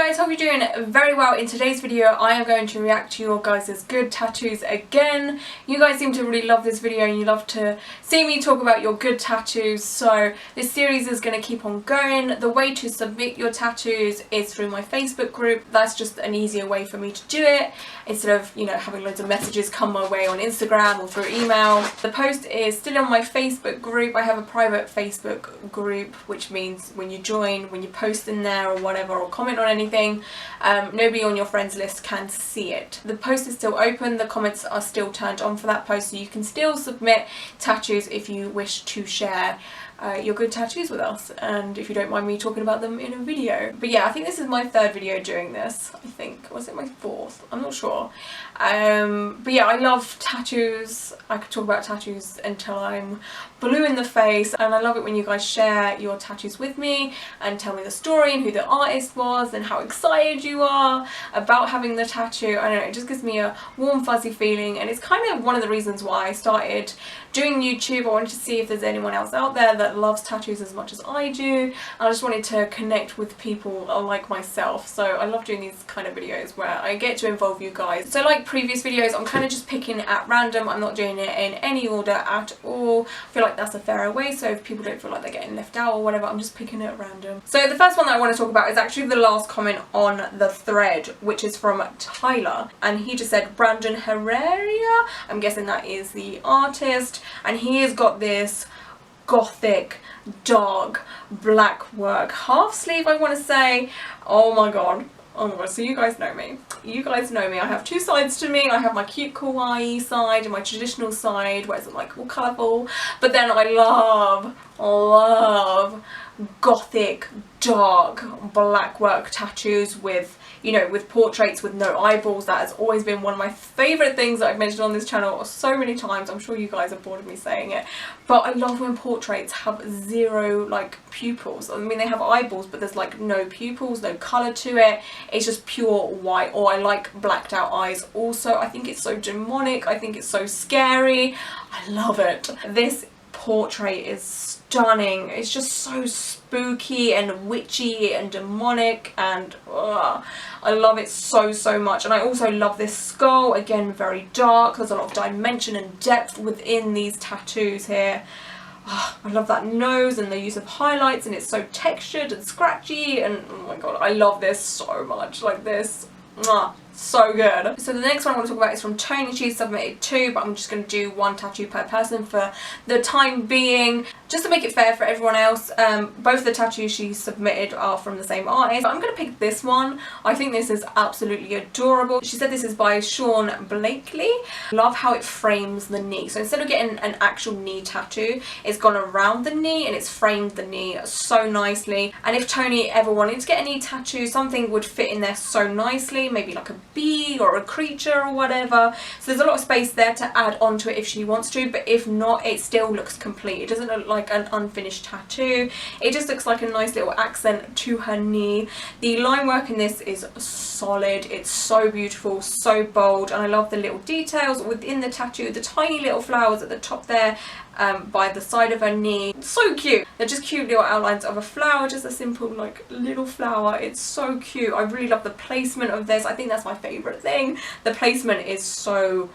guys, hope you're doing very well. In today's video I am going to react to your guys' good tattoos again. You guys seem to really love this video and you love to see me talk about your good tattoos, so this series is going to keep on going. The way to submit your tattoos is through my Facebook group. That's just an easier way for me to do it instead of, you know, having loads of messages come my way on Instagram or through email. The post is still on my Facebook group. I have a private Facebook group, which means when you join, when you post in there or whatever or comment on anything, nobody on your friends list can see it. The post is still open, the comments are still turned on for that post, so you can still submit tattoos if you wish to share your good tattoos with us, and if you don't mind me talking about them in a video. But yeah, I think this is my third video doing this. I think, was it my fourth? I'm not sure. But yeah, I love tattoos. I could talk about tattoos until I'm blue in the face, and I love it when you guys share your tattoos with me and tell me the story and who the artist was and how excited you are about having the tattoo. I don't know, it just gives me a warm fuzzy feeling, and it's kind of one of the reasons why I started doing YouTube. I wanted to see if there's anyone else out there that loves tattoos as much as I do. I just wanted to connect with people like myself, so I love doing these kind of videos where I get to involve you guys. So like previous videos, I'm kind of just picking at random. I'm not doing it in any order at all. I feel like that's a fairer way, so if people don't feel like they're getting left out or whatever, I'm just picking it at random. So the first one that I want to talk about is actually the last comment on the thread, which is from Tyler, and he just said Brandon Herrera. I'm guessing that is the artist, and he has got this gothic dark black work half sleeve, I want to say. Oh my god, so you guys know me. You guys know me. I have two sides to me. I have my cute kawaii side and my traditional side where it's like all colourful, but then I love gothic dark black work tattoos with, you know, with portraits with no eyeballs. That has always been one of my favourite things that I've mentioned on this channel so many times. I'm sure you guys are bored of me saying it, but I love when portraits have zero like pupils. I mean, they have eyeballs, but there's like no pupils, no colour to it. It's just pure white. Or I like blacked out eyes also. I think it's so demonic. I think it's so scary. I love it. This portrait is stunning. It's just so spooky and witchy and demonic, and I love it so much. And I also love this skull, again very dark. There's a lot of dimension and depth within these tattoos here. I love that nose and the use of highlights, and it's so textured and scratchy, and oh my god, I love this so much. Like this, so good. So the next one I want to talk about is from Tony. She submitted two, but I'm just going to do one tattoo per person for the time being, just to make it fair for everyone else. Both the tattoos she submitted are from the same artist, but I'm going to pick this one. I think this is absolutely adorable. She said this is by Sean Blakely. Love how it frames the knee. So instead of getting an actual knee tattoo, it's gone around the knee and it's framed the knee so nicely. And if Tony ever wanted to get a knee tattoo, something would fit in there so nicely, maybe like a bee or a creature or whatever. So there's a lot of space there to add onto it if she wants to, but if not, it still looks complete. It doesn't look like an unfinished tattoo. It just looks like a nice little accent to her knee. The line work in this is solid. It's so beautiful, so bold, and I love the little details within the tattoo. The tiny little flowers at the top there by the side of her knee, so cute. They're just cute little outlines of a flower, just a simple like little flower. It's so cute. I really love the placement of this. I think that's my favourite thing. The placement is so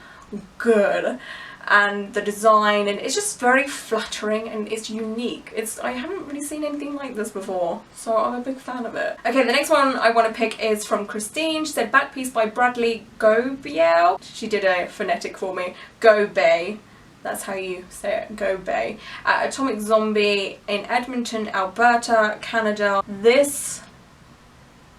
good, and the design, and it's just very flattering and it's unique. I haven't really seen anything like this before, so I'm a big fan of it. Okay, the next one I want to pick is from Christine. She said back piece by Bradley Gobiel. She did a phonetic for me. Gobey. That's how you say it, Go Bay. Atomic Zombie in Edmonton, Alberta, Canada. This,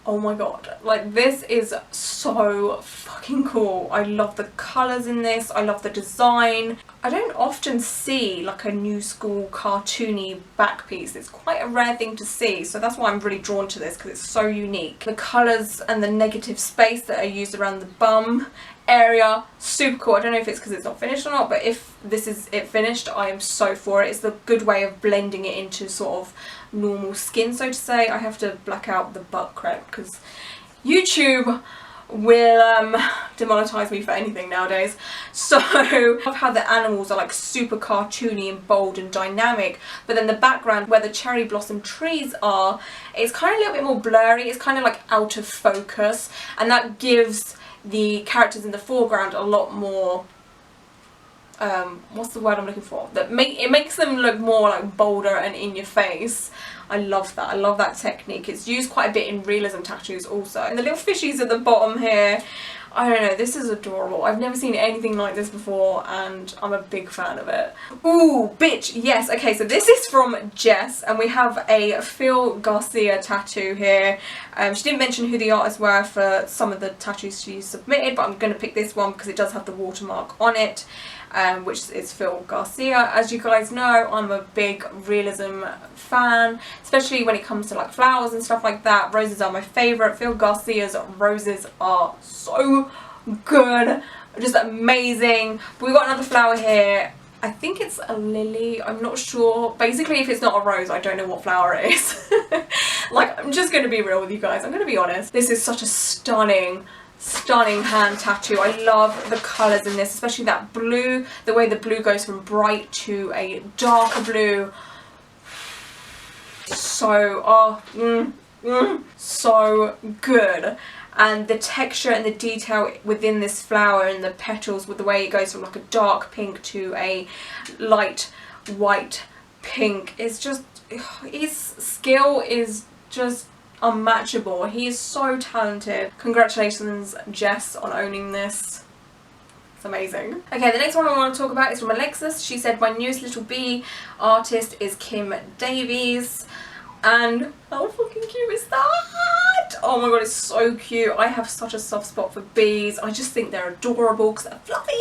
oh my god, like this is so fucking cool. I love the colours in this. I love the design. I don't often see like a new school cartoony back piece. It's quite a rare thing to see, so that's why I'm really drawn to this, because it's so unique. The colours and the negative space that are used around the bum area, super cool. I don't know if it's because it's not finished or not, but if this is it finished, I am so for it. It's a good way of blending it into sort of normal skin, so to say. I have to black out the butt crack because YouTube will demonetize me for anything nowadays. So I love how the animals are like super cartoony and bold and dynamic, but then the background where the cherry blossom trees are, it's kind of a little bit more blurry. It's kind of like out of focus, and that gives the characters in the foreground a lot more what's the word I'm looking for? It makes them look more like bolder and in your face. I love that. I love that technique. It's used quite a bit in realism tattoos also. And the little fishies at the bottom here, I don't know, this is adorable. I've never seen anything like this before and I'm a big fan of it. Ooh, bitch, yes. Okay, so this is from Jess and we have a Phil Garcia tattoo here. She didn't mention who the artists were for some of the tattoos she submitted, but I'm going to pick this one because it does have the watermark on it. Which is Phil Garcia. As you guys know, I'm a big realism fan, especially when it comes to like flowers and stuff like that. Roses are my favourite. Phil Garcia's roses are so good, just amazing. But we've got another flower here. I think it's a lily, I'm not sure. Basically, if it's not a rose, I don't know what flower it is. Like, I'm just going to be real with you guys. I'm going to be honest. This is such a stunning hand tattoo. I love the colours in this, especially that blue, the way the blue goes from bright to a darker blue. So so good. And the texture and the detail within this flower and the petals, with the way it goes from like a dark pink to a light white pink, is just, his skill is just unmatchable. He is so talented. Congratulations, Jess, on owning this. It's amazing. Okay, the next one I want to talk about is from Alexis. She said, my newest little bee artist is Kim Davies. And how fucking cute is that? Oh my god, it's so cute. I have such a soft spot for bees. I just think they're adorable because they're fluffy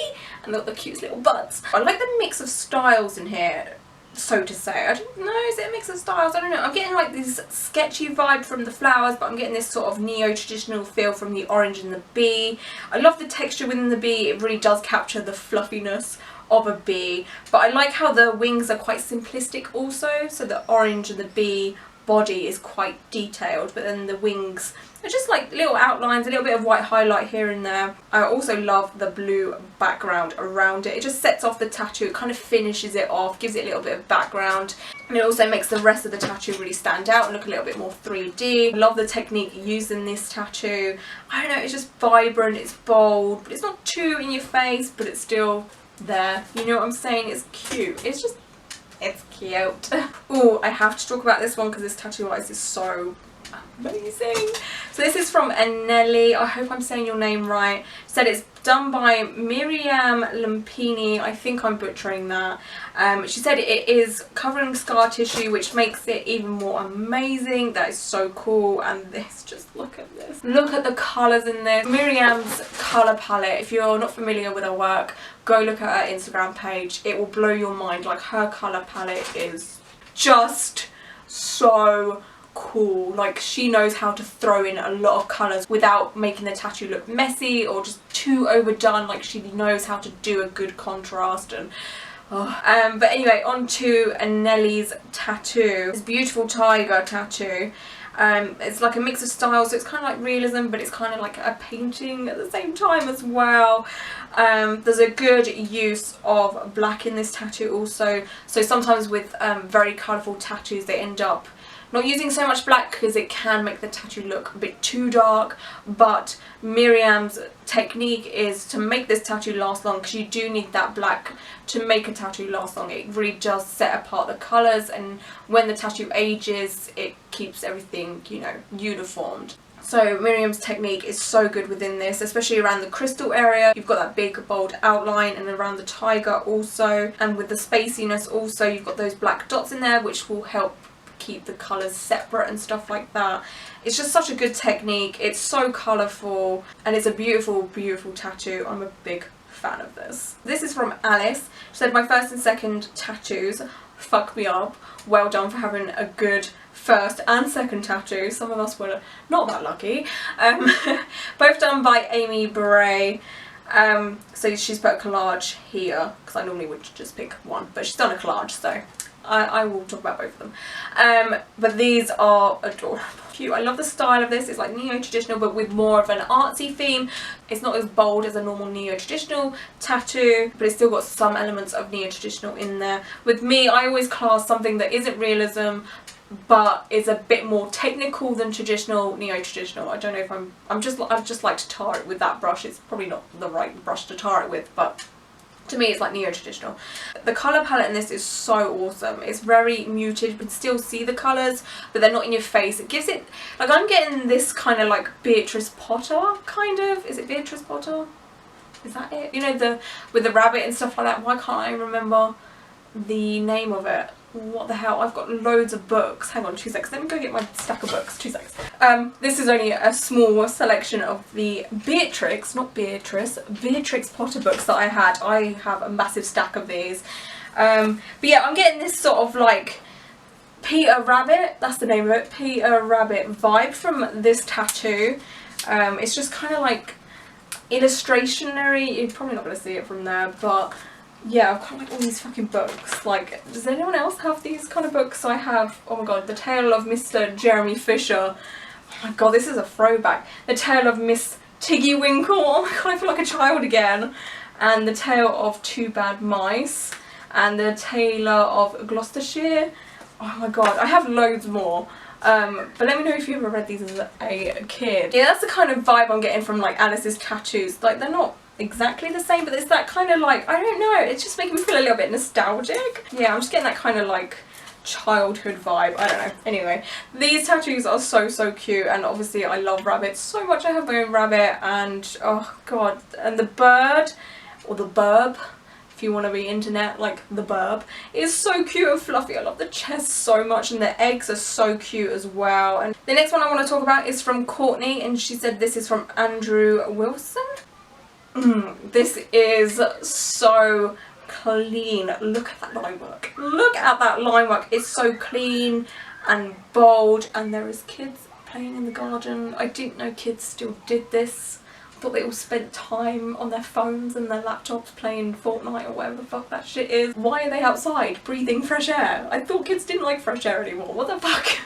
and they've got the cutest little butts. I like the mix of styles in here, so to say. I don't know, is it a mix of styles? I don't know. I'm getting like this sketchy vibe from the flowers, but I'm getting this sort of neo-traditional feel from the orange and the bee. I love the texture within the bee. It really does capture the fluffiness of a bee. But I like how the wings are quite simplistic also. So the orange and the bee body is quite detailed, but then the wings are just like little outlines, a little bit of white highlight here and there. I also love the blue background around it. It just sets off the tattoo, it kind of finishes it off, gives it a little bit of background, and it also makes the rest of the tattoo really stand out and look a little bit more 3D. I love the technique used in this tattoo. I don't know, it's just vibrant, it's bold, but it's not too in your face, but it's still there. You know what I'm saying? It's cute. It's just, it's cute. Oh, I have to talk about this one because this tattoo artist is so amazing. So this is from Nelly. I hope I'm saying your name right. Said it's done by Miriam Lampini. I think I'm butchering that. She said it is covering scar tissue, which makes it even more amazing. That is so cool. And this, just look at this. Look at the colours in this. Miriam's colour palette, if you're not familiar with her work, go look at her Instagram page. It will blow your mind. Like, her colour palette is just so cool. Like, she knows how to throw in a lot of colours without making the tattoo look messy or just too overdone. Like, she knows how to do a good contrast. And but anyway, on to Nelly's tattoo. This beautiful tiger tattoo. It's like a mix of styles, so it's kind of like realism, but it's kind of like a painting at the same time as well. There's a good use of black in this tattoo also, so sometimes with very colourful tattoos they end up not using so much black because it can make the tattoo look a bit too dark. But Miriam's technique is to make this tattoo last long, because you do need that black to make a tattoo last long. It really does set apart the colours, and when the tattoo ages it keeps everything, you know, uniformed. So Miriam's technique is so good within this, especially around the crystal area. You've got that big bold outline, and around the tiger also, and with the spaciness also, you've got those black dots in there which will help keep the colours separate and stuff like that. It's just such a good technique. It's so colourful and it's a beautiful, beautiful tattoo. I'm a big fan of this. This is from Alice. She said, my first and second tattoos fuck me up. Well done for having a good first and second tattoo. Some of us were not that lucky. Both done by Amy Beret. So she's put a collage here, because I normally would just pick one, but she's done a collage, so I will talk about both of them. But these are adorable. cute. I love the style of this. It's like neo-traditional but with more of an artsy theme. It's not as bold as a normal neo-traditional tattoo, but it's still got some elements of neo-traditional in there. With me, I always class something that isn't realism but is a bit more technical than traditional neo-traditional. I don't know if I've just like to tar it with that brush. It's probably not the right brush to tar it with, but to me it's like neo-traditional. The colour palette in this is so awesome. It's very muted. You can still see the colours, but they're not in your face. It gives it, like, I'm getting this kind of like Beatrice Potter kind of. Is it Beatrice Potter? Is that it? You know, with the rabbit and stuff like that. Why can't I remember the name of it? What the hell? I've got loads of books. Hang on 2 seconds. Let me go get my stack of books. 2 seconds. This is only a small selection of the Beatrix Potter books that I had. I have a massive stack of these. But yeah, I'm getting this sort of like Peter Rabbit, that's the name of it, Peter Rabbit vibe from this tattoo. It's just kind of like illustrationary. You're probably not going to see it from there, but yeah, I've got like all these fucking books. Like, does anyone else have these kind of books? So I have, oh my god, The Tale of Mr. Jeremy Fisher. Oh my god, this is a throwback. The Tale of Miss Tiggy Winkle. Oh my god, I feel like a child again. And The Tale of Two Bad Mice. And The Tailor of Gloucestershire. Oh my god, I have loads more. But let me know if you ever read these as a kid. Yeah, that's the kind of vibe I'm getting from like Alice's tattoos. Like, they're not exactly the same, but it's that kind of like, I don't know, it's just making me feel a little bit nostalgic. Yeah, I'm just getting that kind of like childhood vibe. I don't know. Anyway, these tattoos are so cute, and obviously I love rabbits so much. I have my own rabbit, and oh god, and the bird, or the burb, if you want to be internet, like the burb, is so cute and fluffy. I love the chest so much, and the eggs are so cute as well. And the next one I want to talk about is from Courtney, and she said this is from Andrew Wilson. This is so clean. Look at that line work. Look at that line work. It's so clean and bold, and there is kids playing in the garden. I didn't know kids still did this. I thought they all spent time on their phones and their laptops playing Fortnite or whatever the fuck that shit is. Why are they outside breathing fresh air? I thought kids didn't like fresh air anymore. What the fuck?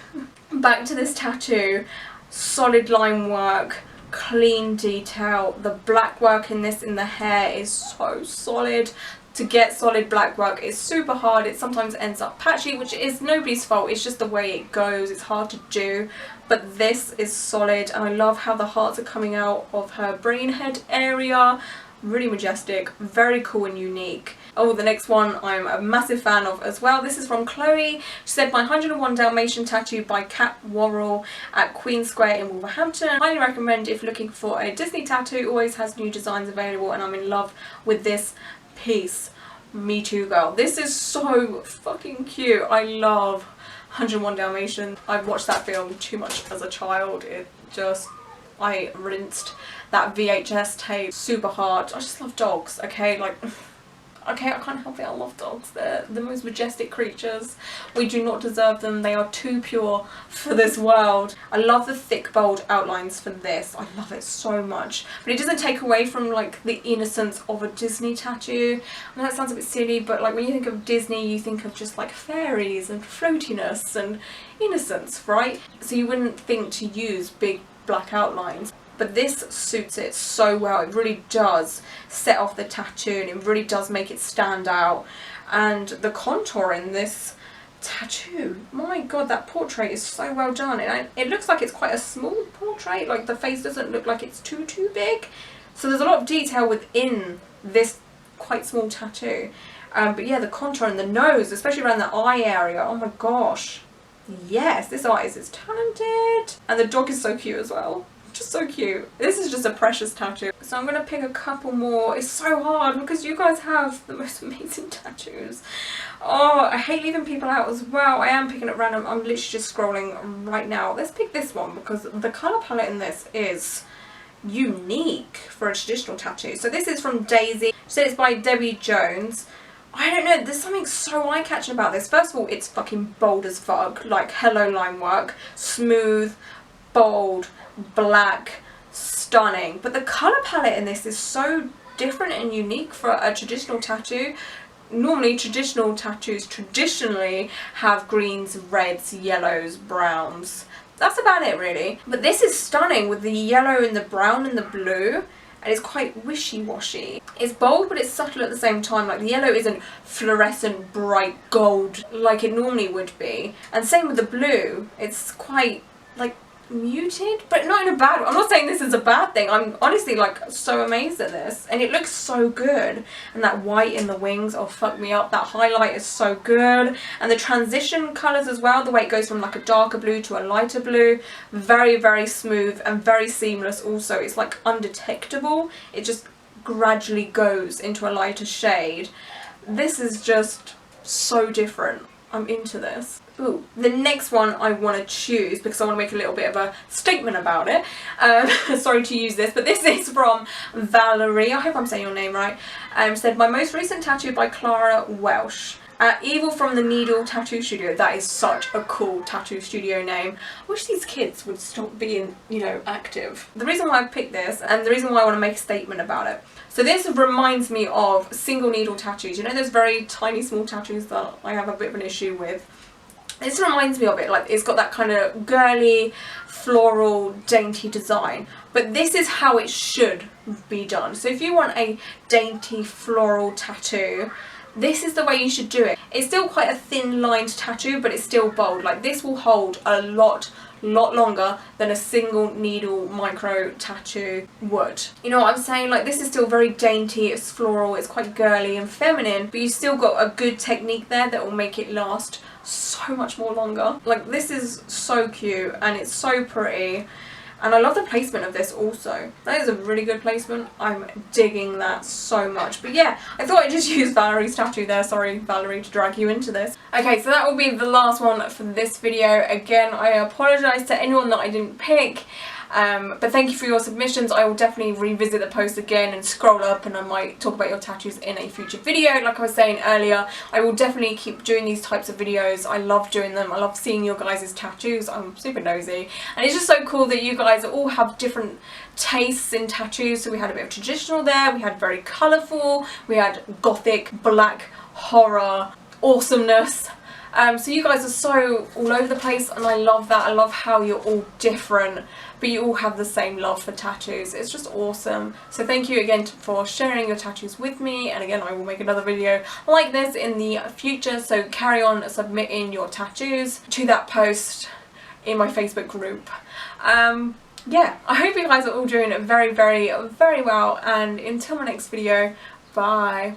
Back to this tattoo. Solid line work. Clean detail. The black work in this in the hair is so solid. To get solid black work is super hard. It sometimes ends up patchy, which is nobody's fault. It's just the way it goes. It's hard to do, but this is solid, and I love how the hearts are coming out of her brain head area. Really majestic, very cool and unique. Oh, the next one I'm a massive fan of as well. This is from Chloe. She said, my 101 Dalmatian tattoo by Cat Worrell at Queen Square in Wolverhampton. Highly recommend if looking for a Disney tattoo. Always has new designs available, and I'm in love with this piece. Me too, girl. This is so fucking cute. I love 101 Dalmatian. I've watched that film too much as a child. I rinsed that VHS tape super hard. I just love dogs, okay? Like, okay, I can't help it, I love dogs. They're the most majestic creatures. We do not deserve them. They are too pure for this world. I love the thick, bold outlines for this. I love it so much. But it doesn't take away from, like, the innocence of a Disney tattoo. I know that sounds a bit silly, but, like, when you think of Disney, you think of just, like, fairies and floatiness and innocence, right? So you wouldn't think to use big black outlines. But this suits it so well. It really does set off the tattoo, and it really does make it stand out. And the contour in this tattoo, my god, that portrait is so well done. And it looks like it's quite a small portrait, like the face doesn't look like it's too big. So there's a lot of detail within this quite small tattoo. But yeah, the contour and the nose, especially around the eye area, oh my gosh. Yes, this artist is talented. And the dog is so cute as well. Just so cute. This is just a precious tattoo. So I'm going to pick a couple more. It's so hard because you guys have the most amazing tattoos. Oh, I hate leaving people out as well. I am picking at random. I'm literally just scrolling right now. Let's pick this one because the colour palette in this is unique for a traditional tattoo. So this is from Daisy. She said it's by Debbie Jones. I don't know, there's something so eye-catching about this. First of all, it's fucking bold as fuck. Like, hello line work. Smooth, bold, black, stunning. But the colour palette in this is so different and unique for a traditional tattoo. Normally, traditional tattoos traditionally have greens, reds, yellows, browns. that's about it really. But this is stunning with the yellow and the brown and the blue. And it's quite wishy-washy. It's bold, but it's subtle at the same time. Like, the yellow isn't fluorescent, bright gold like it normally would be. And same with the blue. It's quite, like, muted, but not in a bad way. I'm not saying this is a bad thing. I'm honestly, like, so amazed at this. And it looks so good. And that white in the wings, oh, fuck me up. That highlight is so good. And the transition colours as well, the way it goes from, like, a darker blue to a lighter blue. Very, very smooth and very seamless also. It's, like, undetectable. It just gradually goes into a lighter shade. This is just so different. I'm into this. Ooh, the next one I want to choose because I want to make a little bit of a statement about it. Sorry to use this, but this is from Valerie. I hope I'm saying your name right. Said, my most recent tattoo by Clara Welsh. Evil from the Needle Tattoo Studio. That is such a cool tattoo studio name. I wish these kids would stop being, you know, active. The reason why I picked this, and the reason why I want to make a statement about it. So this reminds me of single needle tattoos. You know those very tiny small tattoos that I have a bit of an issue with? This reminds me of it. Like, it's got that kind of girly, floral, dainty design. But this is how it should be done. So if you want a dainty, floral tattoo, this is the way you should do it. It's still quite a thin lined tattoo, but it's still bold. Like, this will hold a lot longer than a single needle micro tattoo would. You know what I'm saying? Like, this is still very dainty, it's floral, it's quite girly and feminine, but you still got a good technique there that will make it last so much more longer. Like, this is so cute and it's so pretty. And I love the placement of this also. That is a really good placement. I'm digging that so much. But yeah, I thought I'd just use Valerie's tattoo there. Sorry, Valerie, to drag you into this. Okay, so that will be the last one for this video. Again, I apologise to anyone that I didn't pick. But thank you for your submissions. I will definitely revisit the post again and scroll up, and I might talk about your tattoos in a future video. Like I was saying earlier, I will definitely keep doing these types of videos. I love doing them. I love seeing your guys' tattoos. I'm super nosy, and it's just so cool that you guys all have different tastes in tattoos. So we had a bit of traditional there, we had very colourful, we had gothic, black, horror, awesomeness. So you guys are so all over the place, and I love that. I love how you're all different, but you all have the same love for tattoos. It's just awesome. So thank you again for sharing your tattoos with me, and again, I will make another video like this in the future, so carry on submitting your tattoos to that post in my Facebook group. Yeah, I hope you guys are all doing very, very, very well, and until my next video, bye.